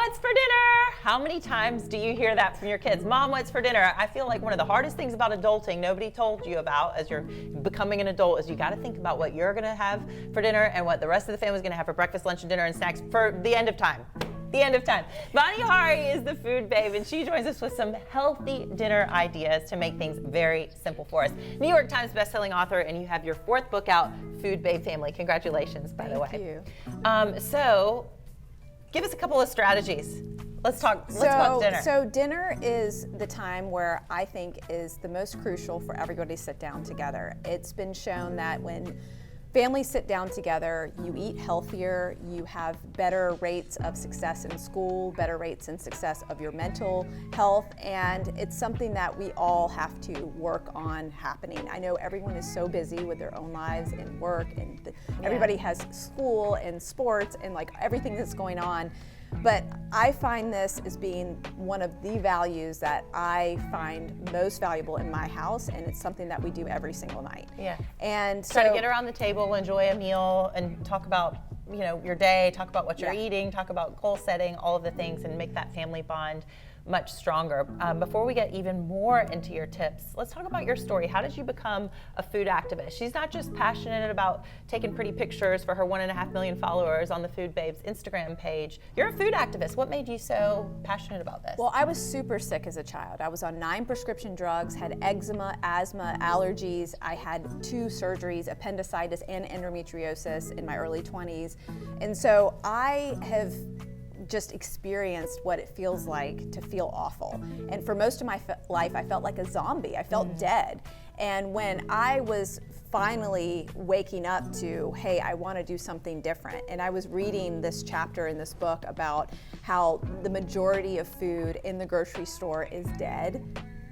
what's for dinner? How many times do you hear that from your kids? Mom, what's for dinner? I feel like one of the hardest things about adulting nobody told you about as you're becoming an adult is you got to think about what you're going to have for dinner and what the rest of the family's going to have for breakfast, lunch, and dinner and snacks for the end of time. The end of time. Vani Hari is the food babe, and she joins us with some healthy dinner ideas to make things very simple for us. New York Times bestselling author, and you have your 4th book out, Food Babe Family. Congratulations, by the way. Thank you. So, give us a couple of strategies. Let's talk about dinner. So dinner is the time where I think is the most crucial for everybody to sit down together. It's been shown that when families sit down together, you eat healthier, you have better rates of success in school, better rates in success of your mental health, and it's something that we all have to work on happening. I know everyone is so busy with their own lives and work, and everybody has school and sports and like everything that's going on. But I find this as being one of the values that I find most valuable in my house, and it's something that we do every single night. Yeah. And try to get around the table, enjoy a meal, and talk about your day, talk about what you're eating, talk about goal setting, all of the things, and make that family bond much stronger. Before we get even more into your tips, let's talk about your story. How did you become a food activist? She's not just passionate about taking pretty pictures for her 1.5 million followers on the Food Babes Instagram page. You're a food activist. What made you so passionate about this? Well, I was super sick as a child. I was on 9 prescription drugs, had eczema, asthma, allergies. I had 2 surgeries, appendicitis and endometriosis in my early 20s. And so I have just experienced what it feels like to feel awful. And for most of my life, I felt like a zombie. I felt dead. And when I was finally waking up to, hey, I want to do something different, and I was reading this chapter in this book about how the majority of food in the grocery store is dead,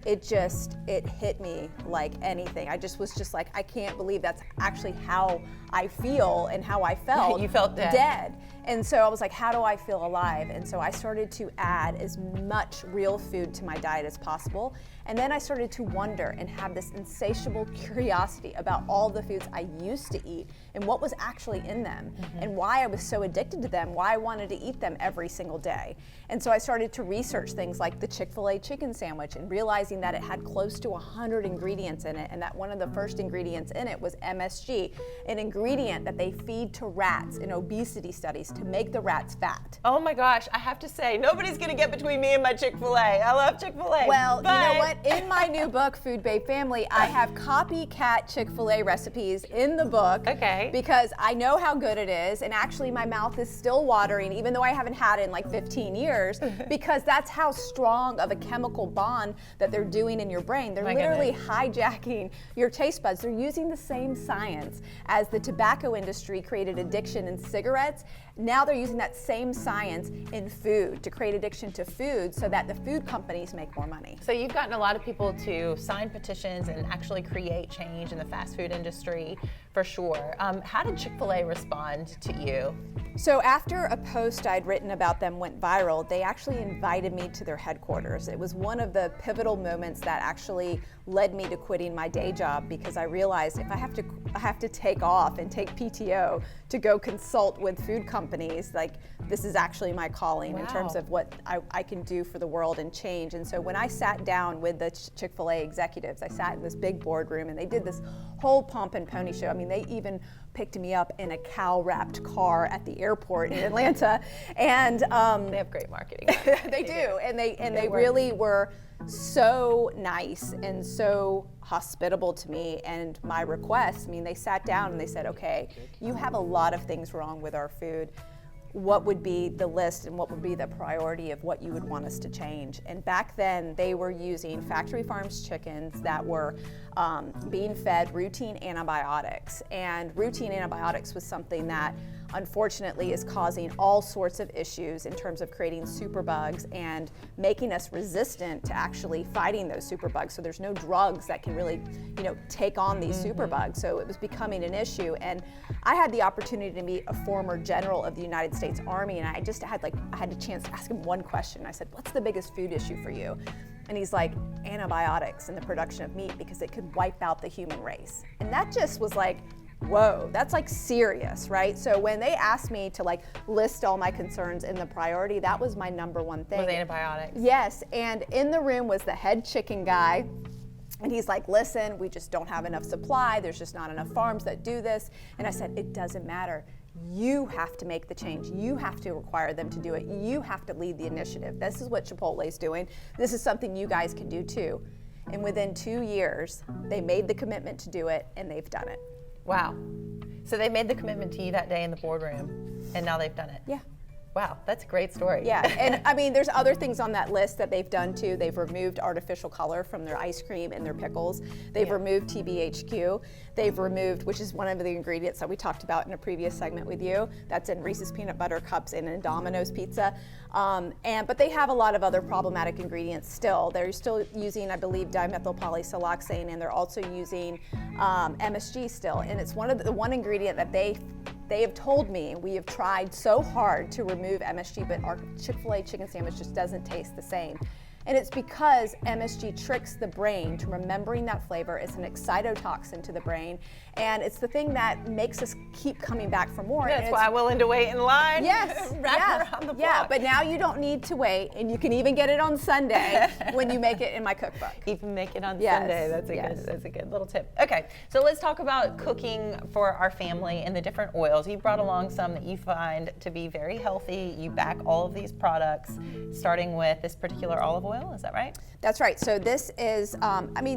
it hit me like anything. I was just like, I can't believe that's actually how I feel and how I felt. You felt dead. And so I was like, how do I feel alive? And so I started to add as much real food to my diet as possible. And then I started to wonder and have this insatiable curiosity about all the foods I used to eat and what was actually in them and why I was so addicted to them, why I wanted to eat them every single day. And so I started to research things like the Chick-fil-A chicken sandwich and realizing that it had close to 100 ingredients in it, and that one of the first ingredients in it was MSG, an ingredient that they feed to rats in obesity studies to make the rats fat. Oh my gosh, I have to say, nobody's gonna get between me and my Chick-fil-A. I love Chick-fil-A. Well, you know what? In my new book, Food Babe Family, I have copycat Chick-fil-A recipes in the book. Okay. Because I know how good it is, and actually my mouth is still watering, even though I haven't had it in like 15 years, because that's how strong of a chemical bond that they're doing in your brain. They're literally hijacking your taste buds. They're using the same science as the tobacco industry created addiction in cigarettes. Now they're using that same science in food to create addiction to food so that the food companies make more money. So you've gotten a lot of people to sign petitions and actually create change in the fast food industry, for sure. How did Chick-fil-A respond to you? So after a post I'd written about them went viral, they actually invited me to their headquarters. It was one of the pivotal moments that actually led me to quitting my day job, because I realized if I have to take off and take PTO to go consult with food companies, like this is actually my calling in terms of what I can do for the world and change. And so when I sat down with the Chick-fil-A executives, I sat in this big boardroom and they did this whole pomp and pony show. I mean, they even picked me up in a cow-wrapped car at the airport in Atlanta, and they have great marketing. they do, and they really were so nice and so hospitable to me and my requests. I mean, they sat down and they said, okay, you have a lot of things wrong with our food. What would be the list and what would be the priority of what you would want us to change? And back then, they were using factory farms chickens that were being fed routine antibiotics. And routine antibiotics was something that unfortunately is causing all sorts of issues in terms of creating superbugs and making us resistant to actually fighting those superbugs. So there's no drugs that can really, take on these superbugs. So it was becoming an issue. And I had the opportunity to meet a former general of the United States Army, and I had a chance to ask him one question. I said, what's the biggest food issue for you? And he's like, antibiotics and the production of meat, because it could wipe out the human race. And that just was like whoa, that's like serious, right? So when they asked me to like list all my concerns in the priority, that was my number one thing. With antibiotics. Yes, and in the room was the head chicken guy. And he's like, listen, we just don't have enough supply. There's just not enough farms that do this. And I said, it doesn't matter. You have to make the change. You have to require them to do it. You have to lead the initiative. This is what Chipotle is doing. This is something you guys can do too. And within 2 years, they made the commitment to do it, and they've done it. Wow. So they made the commitment to you that day in the boardroom, and now they've done it. Yeah. Wow, that's a great story. Yeah, and I mean, there's other things on that list that they've done too. They've removed artificial color from their ice cream and their pickles. They've removed TBHQ. They've removed, which is one of the ingredients that we talked about in a previous segment with you. That's in Reese's Peanut Butter Cups and in Domino's Pizza. But they have a lot of other problematic ingredients still. They're still using, I believe, dimethylpolysiloxane, and they're also using MSG still. And it's one ingredient that they have told me, we have tried so hard to remove MSG, but our Chick-fil-A chicken sandwich just doesn't taste the same. And it's because MSG tricks the brain to remembering that flavor. It's an excitotoxin to the brain, and it's the thing that makes us keep coming back for more. That's why I'm willing to wait in line. Yes, around the block. Yeah, but now you don't need to wait, and you can even get it on Sunday when you make it in my cookbook. Even make it on Yes, Sunday. That's a good little tip. Okay, so let's talk about cooking for our family and the different oils. You brought along some that you find to be very healthy. You back all of these products, starting with this particular olive oil. Is that right? That's right. So this is,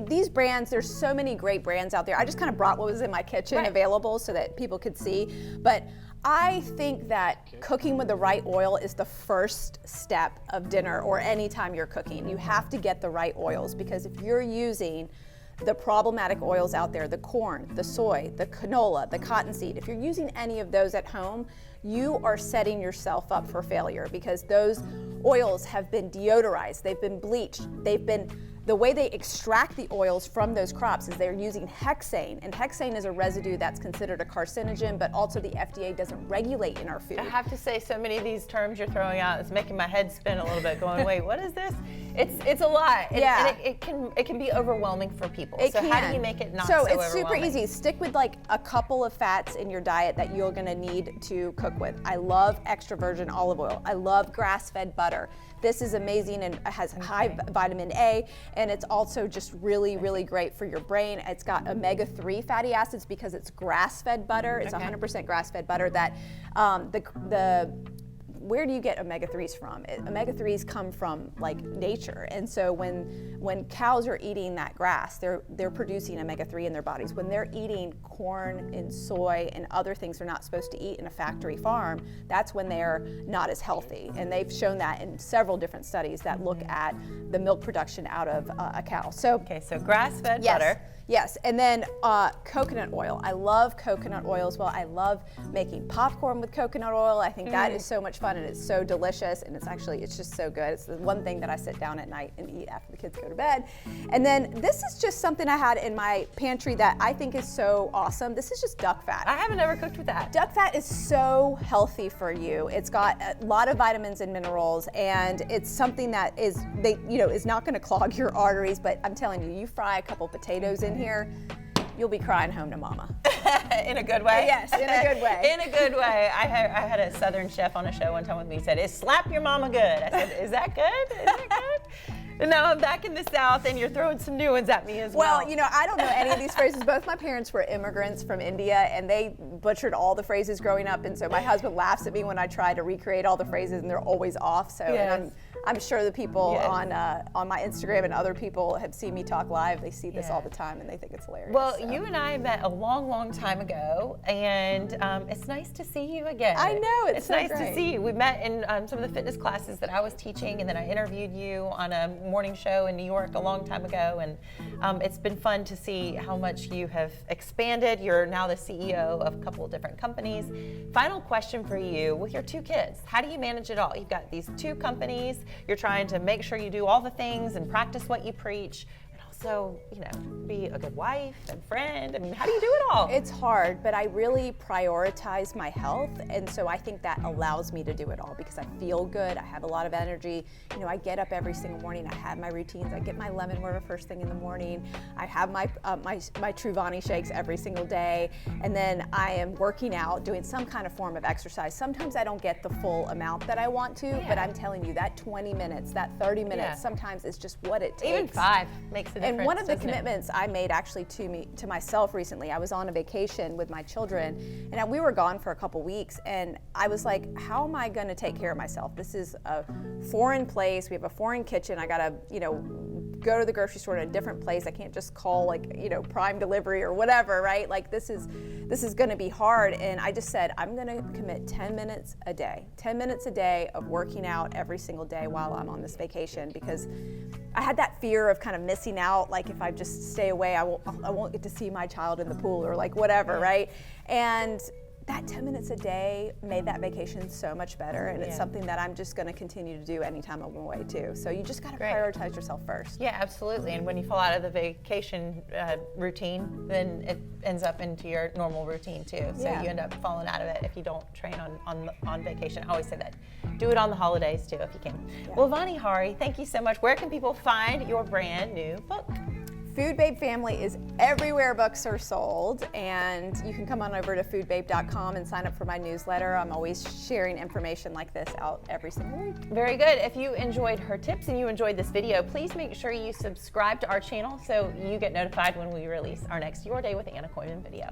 these brands, there's so many great brands out there. I just kind of brought what was in my kitchen available so that people could see. But I think that cooking with the right oil is the first step of dinner or any time you're cooking. You have to get the right oils, because if you're using the problematic oils out there, the corn, the soy, the canola, the cottonseed, if you're using any of those at home, you are setting yourself up for failure, because those oils have been deodorized, they've been bleached, the way they extract the oils from those crops is they're using hexane, and hexane is a residue that's considered a carcinogen, but also the FDA doesn't regulate in our food. I have to say, so many of these terms you're throwing out, it's making my head spin a little bit, going, wait, what is this? It's a lot. And it can be overwhelming for people. How do you make it not so overwhelming? So it's super easy. Stick with like a couple of fats in your diet that you're gonna need to cook with. I love extra virgin olive oil. I love grass-fed butter. This is amazing and has high vitamin A, and it's also just really, really great for your brain. It's got omega-3 fatty acids because it's grass-fed butter. It's 100% grass-fed butter that where do you get omega-3s from? Omega-3s come from like nature, and so when cows are eating that grass, they're producing omega-3 in their bodies. When they're eating corn and soy and other things they're not supposed to eat in a factory farm, that's when they're not as healthy. And they've shown that in several different studies that look at the milk production out of a cow. So grass-fed butter. Yes, and then coconut oil. I love coconut oil as well. I love making popcorn with coconut oil. I think that is so much fun, and it's so delicious, and it's just so good. It's the one thing that I sit down at night and eat after the kids go to bed. And then this is just something I had in my pantry that I think is so awesome. This is just duck fat. I haven't ever cooked with that. Duck fat is so healthy for you. It's got a lot of vitamins and minerals, and it's something that is not going to clog your arteries. But I'm telling you, you fry a couple potatoes in here, you'll be crying home to mama. In a good way? Yes, in a good way. In a good way. I had a Southern chef on a show one time with me. He said, "Is slap your mama good?" I said, "Is that good? Is that good?" And now I'm back in the South, and you're throwing some new ones at me as well. Well, I don't know any of these phrases. Both my parents were immigrants from India, and they butchered all the phrases growing up. And so my husband laughs at me when I try to recreate all the phrases, and they're always off. So, and I'm sure the people on my Instagram and other people have seen me talk live. They see this all the time, and they think it's hilarious. Well, you and I met a long, long time ago, and it's nice to see you again. I know, it's so nice great. to see you. We met in some of the fitness classes that I was teaching, and then I interviewed you on a morning show in New York a long time ago, and it's been fun to see how much you have expanded. You're now the CEO of a couple of different companies. Final question for you: with your 2 kids, how do you manage it all? You've got these 2 companies. You're trying to make sure you do all the things and practice what you preach, and also also, be a good wife and friend? I mean, how do you do it all? It's hard, but I really prioritize my health, and so I think that allows me to do it all because I feel good, I have a lot of energy. I get up every single morning, I have my routines, I get my lemon water first thing in the morning, I have my True Vani shakes every single day, and then I am working out, doing some kind of form of exercise. Sometimes I don't get the full amount that I want to, but I'm telling you, that 20 minutes, that 30 minutes, sometimes is just what it takes. Even 5 makes a difference. And one of the commitments I made actually to myself recently, I was on a vacation with my children, and we were gone for a couple weeks, and I was like, how am I going to take care of myself? This is a foreign place. We have a foreign kitchen. I got to, go to the grocery store in a different place. I can't just call Prime Delivery or whatever, right? Like this is going to be hard. And I just said, I'm going to commit 10 minutes a day, 10 minutes a day of working out every single day while I'm on this vacation, because I had that fear of kind of missing out. Like if I just stay away, I won't get to see my child in the pool or like whatever, right? And that 10 minutes a day made that vacation so much better, and it's something that I'm just going to continue to do anytime I'm away too. So you just got to prioritize yourself first. Yeah, absolutely. And when you fall out of the vacation routine, then it ends up into your normal routine too. So you end up falling out of it if you don't train on vacation. I always say that. Do it on the holidays too if you can. Yeah. Well, Vani Hari, thank you so much. Where can people find your brand new book? Food Babe Family is everywhere books are sold, and you can come on over to foodbabe.com and sign up for my newsletter. I'm always sharing information like this out every single week. Very good. If you enjoyed her tips and you enjoyed this video, please make sure you subscribe to our channel so you get notified when we release our next Your Day with Anna Koyman video.